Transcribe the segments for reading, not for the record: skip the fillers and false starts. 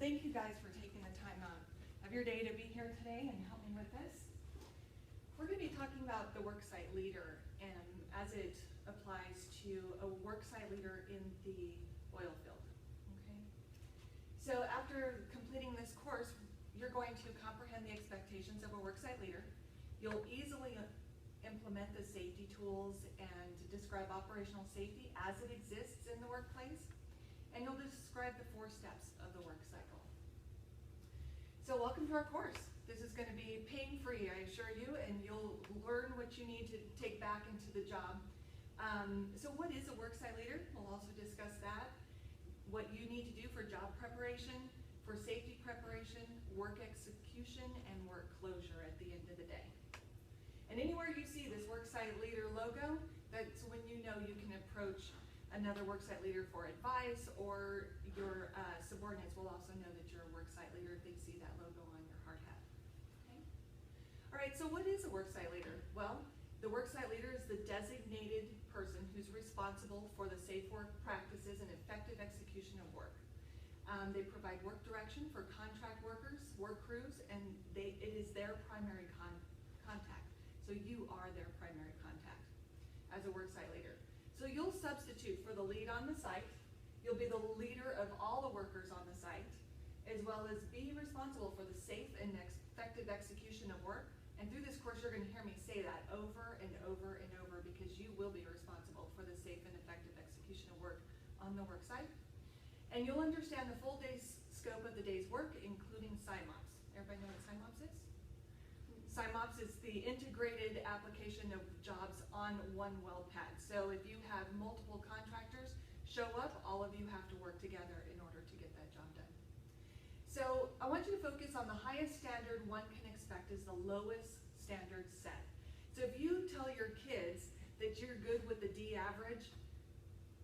thank you guys for taking the time out of your day to be here today and help me with this. We're going to be talking about the worksite leader and as it applies to a worksite leader in the oil field. Okay. So after completing this course, you're going to comprehend the expectations of a worksite leader. You'll easily implement the safety tools and describe operational safety as it exists in the workplace. And you'll describe the 4 steps of the work cycle. So welcome to our course. This is going to be pain-free, I assure you, and you'll learn what you need to take back into the job. So what is a worksite leader? We'll also discuss that. What you need to do for job preparation, for safety preparation, work execution, and work closure at the end of the day. And anywhere you see this worksite leader logo, that's when you know you can approach another worksite leader for advice, or your subordinates will also know that you're a worksite leader if they see that logo on your hard hat. Okay? All right, so what is a worksite leader? Well, the worksite leader is the designated person who's responsible for the safe work practices and effective execution of work. They provide work direction for contract workers, work crews, and it is their primary contact. So you are their primary contact as a worksite leader. So you'll substitute for the lead on the site. You'll be the leader of all the workers on the site, as well as be responsible for the safe and effective execution of work. And through this course, you're going to hear me say that over and over and over, because you will be responsible for the safe and effective execution of work on the work site. And you'll understand the full day's scope of the day's work, including SIMOPS. Everybody know what SIMOPS is? SIMOPS is the integrated application of jobs on one well pad. So if you have multiple contractors show up, all of you have to work together in order to get that job done. So I want you to focus on the highest standard one can expect is the lowest standard set. So if you tell your kids that you're good with the D average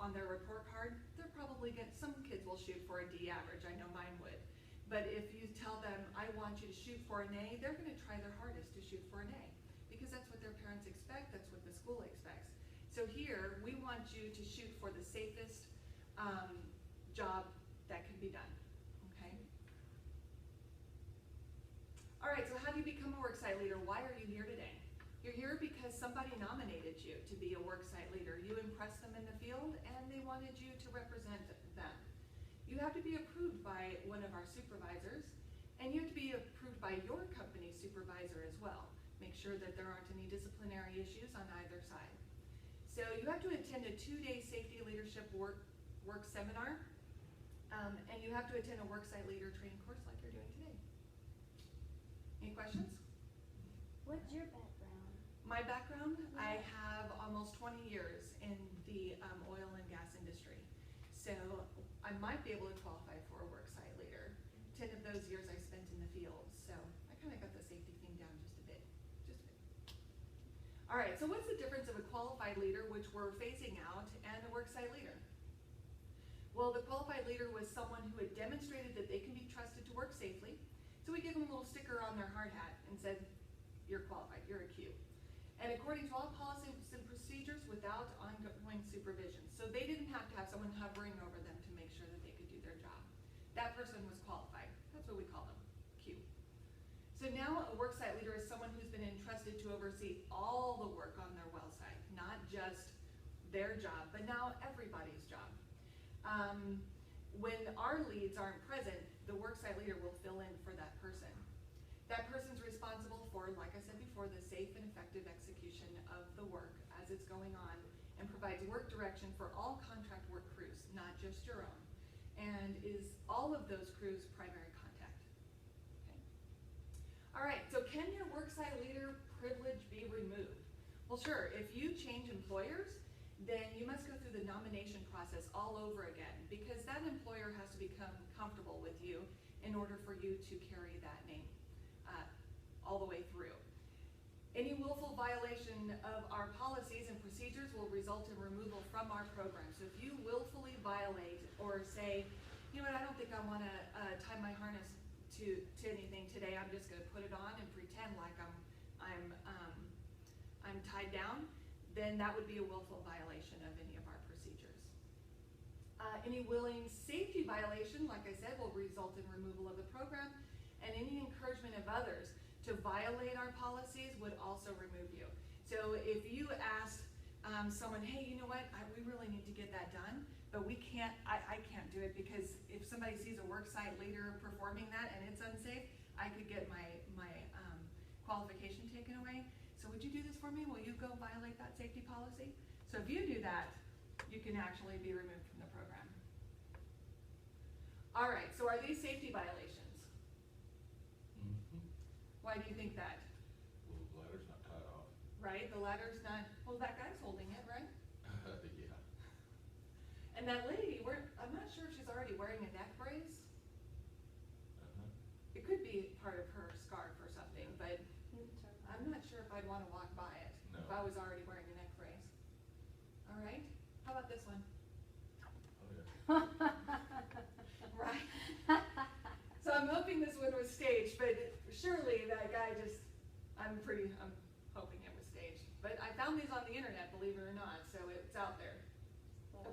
on their report card, they're probably some kids will shoot for a D average. I know mine would. But if you tell them, I want you to shoot for an A, they're going to try their hardest to shoot for an A, because that's what their parents expect, that's what the school expects. So here, we want you to shoot for the safest job that can be done, okay? All right, so how do you become a worksite leader? Why are you here today? You're here because somebody nominated you to be a worksite leader. You impressed them in the field, and they wanted you to represent them. You have to be approved by one of our supervisors, and you have to be approved by your company supervisor as well. Make sure that there aren't any disciplinary issues on either side. So you have to attend a 2-day safety leadership work seminar, and you have to attend a worksite leader training course like you're doing today. Any questions? What's your background? My background? I have almost 20 years in the oil and gas industry. So I might be able to qualify for a worksite leader. 10 of those years I spent in the field, so I kind of got the safety thing down just a bit. All right, so what's the difference of a qualified leader, which we're phasing out, and a worksite leader? Well, the qualified leader was someone who had demonstrated that they can be trusted to work safely. So we give them a little sticker on their hard hat and said, you're qualified, you're a Q. And according to all policies and procedures, without ongoing supervision. So they didn't have to have someone hovering over them to make sure that they could do their job. That person was qualified. That's what we call them, Q. So now a worksite leader is someone who's been entrusted to oversee all the work on their well site, not just their job, but now everybody's job. When our leads aren't present, the worksite leader will fill in for that person. That person's responsible for, like I said before, the safe and effective execution of the work as it's going on, and provides work direction for all contract work crews, not just your own, and is all of those crews' primary contact. Okay. All right, so can your worksite leader privilege be removed? Well, sure, if you change employers, then you must go through the nomination process all over again, because that employer has to become comfortable with you in order for you to carry that name all the way through. Any willful violation of our policies and procedures will result in removal from our program. So if you willfully violate or say, you know what, I don't think I want to tie my harness to anything today, I'm just going to put it on and pretend like I'm tied down, then that would be a willful violation of any of our procedures. Any willing safety violation, like I said, will result in removal of the program, and any encouragement of others to violate our policies would also remove you. So if you asked someone, hey, you know what, we really need to get that done, but we can't, I can't do it because if somebody sees a worksite leader performing that and it's unsafe, I could get my qualification taken away. So would you do this for me? Will you go violate that safety policy? So if you do that, you can actually be removed from the program. All right, so are these safety violations? Mm-hmm. Why do you think that? Well, the ladder's not tied off. Right, the ladder's not, well, that guy's holding it, right? Yeah. And that lady, I'm not sure if she's already wearing a neck brace. Uh-huh. It could be part of her scarf or something, but I'm not sure if I'd want to walk by it No. if I was already wearing a neck brace. All right, how about this one? Oh, yeah. Right. So I'm hoping this one was staged, but surely that guy just, I'm hoping it was staged. But I found these on the internet, believe it or not, so it's out there.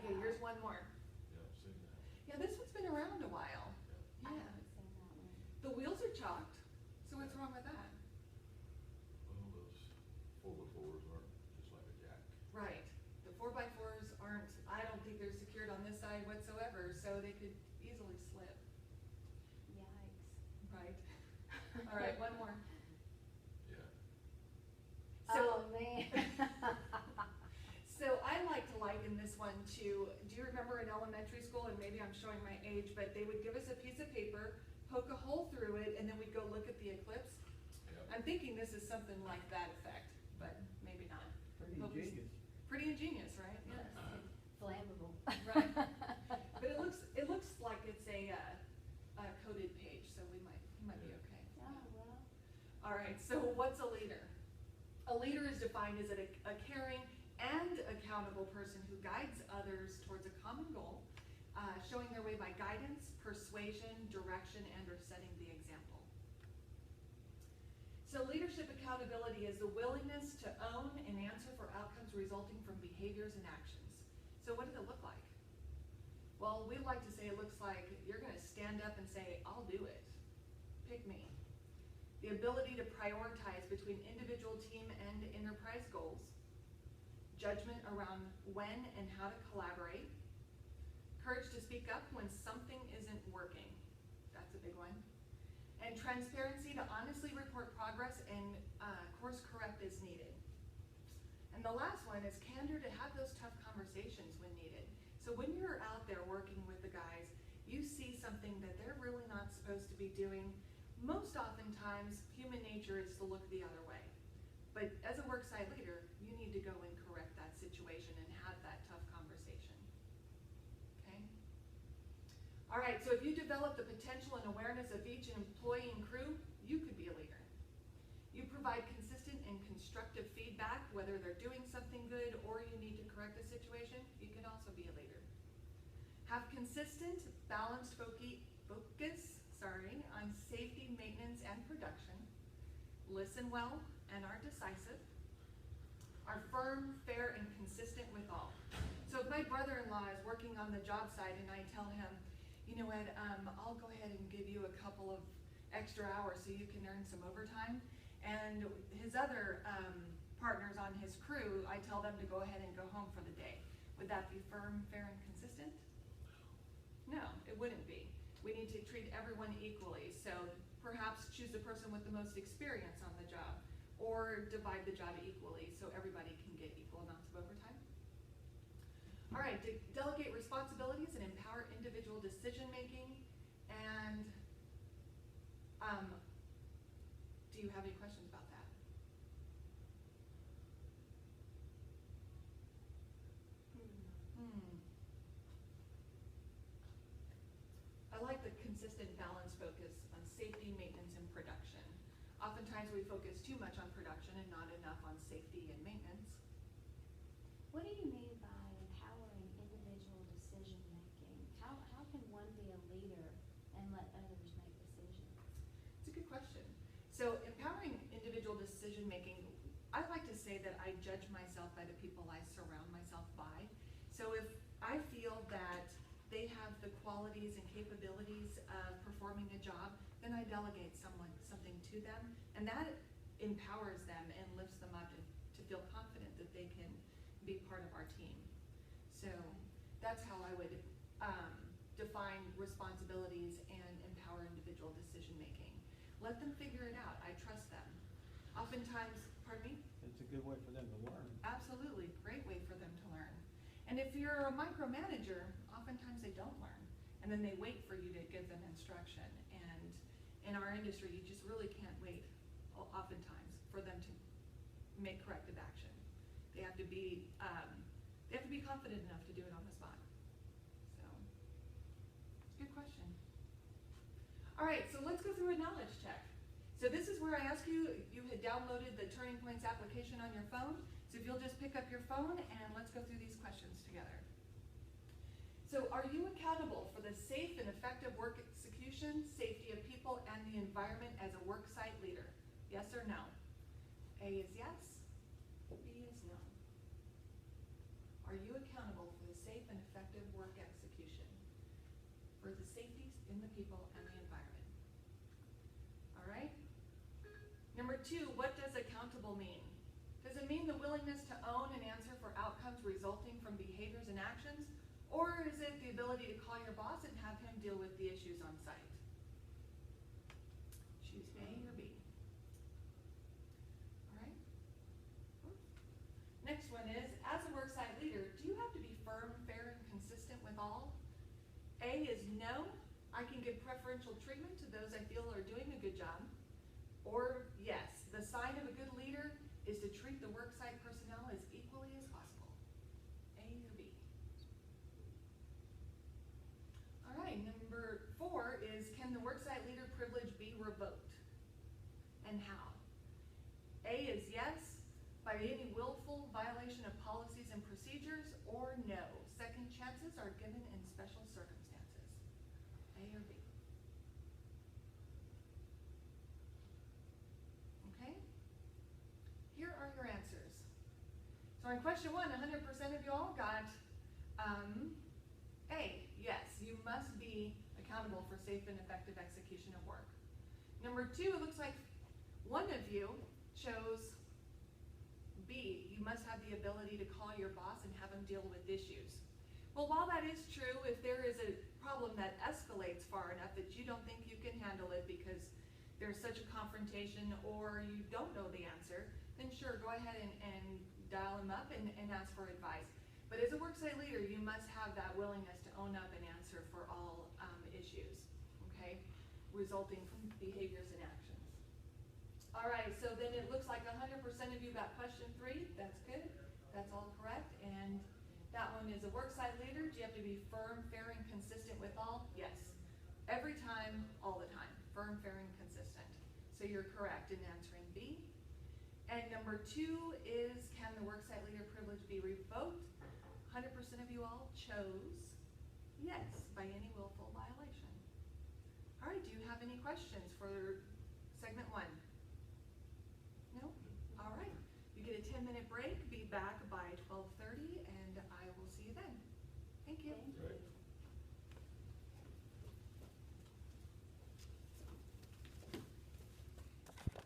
Okay, here's one more. Yeah, I've seen that. Yeah, this one's been around a while. I Yeah. haven't seen that one. The wheels are chalked, so what's wrong with that? Well, those 4x4s aren't just like a jack. Right. The 4x4s aren't, I don't think they're secured on this side whatsoever, so they could easily slip. Yikes. Right. All right, one more. Yeah. So, Oh, man. so I like to liken this one to, do you remember in elementary school, and maybe I'm showing my age, but they would give us a piece of paper, poke a hole through it, and then we'd go look at the eclipse? Yep. I'm thinking this is something like that effect, but maybe not. Pretty But we- ingenious. Pretty ingenious, right? Yes. Flammable. Right. But it looks like it's a coded page, so we might be okay. Oh, well. All right, so what's a leader? A leader is defined as a caring and accountable person who guides others towards a common goal, showing their way by guidance, persuasion, direction, and or setting the example. So leadership accountability is the willingness to own and answer for outcomes resulting from behaviors and actions. So what does it look like? Well, we like to say it looks like you're going to stand up and say, I'll do it. Pick me. The ability to prioritize between individual, team, and enterprise goals. Judgment around when and how to collaborate. Courage to speak up when something isn't working. That's a big one. And transparency to honestly report progress and course correct as needed. And the last one is candor to have those tough conversations when needed. So when you're out there working with the guys, you see something that they're really not supposed to be doing. Most oftentimes, human nature is to look the other way. But as a worksite leader, you need to go and correct that situation and have that tough conversation. Okay? All right, so if you develop the potential and awareness of each employee and crew, you could be a leader. You provide consistent and constructive feedback, whether they're doing something good or you need to correct a situation, you can also be a leader. Have consistent, balanced focus on safety, maintenance, and production. Listen well and are decisive. Are firm, fair, and consistent with all. So if my brother-in-law is working on the job site and I tell him, you know what, I'll go ahead and give you a couple of extra hours so you can earn some overtime. And his other partners on his crew, I tell them to go ahead and go home for the day. Would that be firm, fair, and consistent? No, it wouldn't be. We need to treat everyone equally. So perhaps choose the person with the most experience on the job, or divide the job equally so everybody can get equal amounts of overtime. All right, delegate responsibilities and empower individual decision-making. And do you have any questions about that? I like the consistent, balanced focus on safety, maintenance, and production. Oftentimes we focus too much on production and not enough on safety and maintenance. What do you mean by empowering individual decision making? How can one be a leader and let others make decisions? It's a good question. So empowering individual decision making, I like to say that I judge myself by the people I surround myself by. So if I feel that they qualities and capabilities of performing a job, then I delegate something to them, and that empowers them and lifts them up to feel confident that they can be part of our team. So that's how I would define responsibilities and empower individual decision-making. Let them figure it out. I trust them. Oftentimes, pardon me? It's a good way for them to learn. Absolutely, great way for them to learn. And if you're a micromanager, oftentimes they don't learn. And then they wait for you to give them instruction. And in our industry, you just really can't wait oftentimes for them to make corrective action. They have to be confident enough to do it on the spot. So, good question. All right, so let's go through a knowledge check. So this is where I ask you, you had downloaded the Turning Points application on your phone. So if you'll just pick up your phone and let's go through these questions together. So are you accountable for the safe and effective work execution, safety of people, and the environment as a work site leader? Yes or no? A is yes, B is no. Are you accountable for the safe and effective work execution, for the safety in the people and the environment? All right? Number 2, what does accountable mean? Does it mean the willingness to own and answer for outcomes resulting from behaviors and actions? Or is it the ability to call your boss and have him deal with the issues on site? Choose A or B. All right? Next one is, as a worksite leader, do you have to be firm, fair, and consistent with all? A is no, I can give preferential treatment to those I feel are doing a good job. Or yes, the sign of a good leader is to treat the worksite personnel as equally as possible. A or B. All right, number 4 is, can the worksite leader privilege be revoked? And how? A is yes, by any willful violation of policies and procedures, or no, second chances are given in special circumstances. A or B. Okay? Here are your answers. So on question 1, 100% of you all got A, yes, you must be accountable for safe and effective execution of work. Number 2, it looks like one of you chose B, you must have the ability to call your boss and have him deal with issues. Well, while that is true, if there is a problem that escalates far enough that you don't think you can handle it because there's such a confrontation or you don't know the answer, then sure, go ahead and dial him up and ask for advice. But as a worksite leader, you must have that willingness to own up and answer for all issues, okay, resulting from behaviors and actions. All right, so then it looks like 100% of you got question 3. That's good. That's all correct. And that one is, a worksite leader, do you have to be firm, fair, and consistent with all? Yes. Every time, all the time. Firm, fair, and consistent. So you're correct in answering B. And number 2 is, can the worksite leader privilege be revoked? 100% of you all chose yes, by any willful violation. All right, do you have any questions for segment 1? No? All right. You get a 10-minute break. Be back by 12:30, and I will see you then. Thank you. Thank you. Right.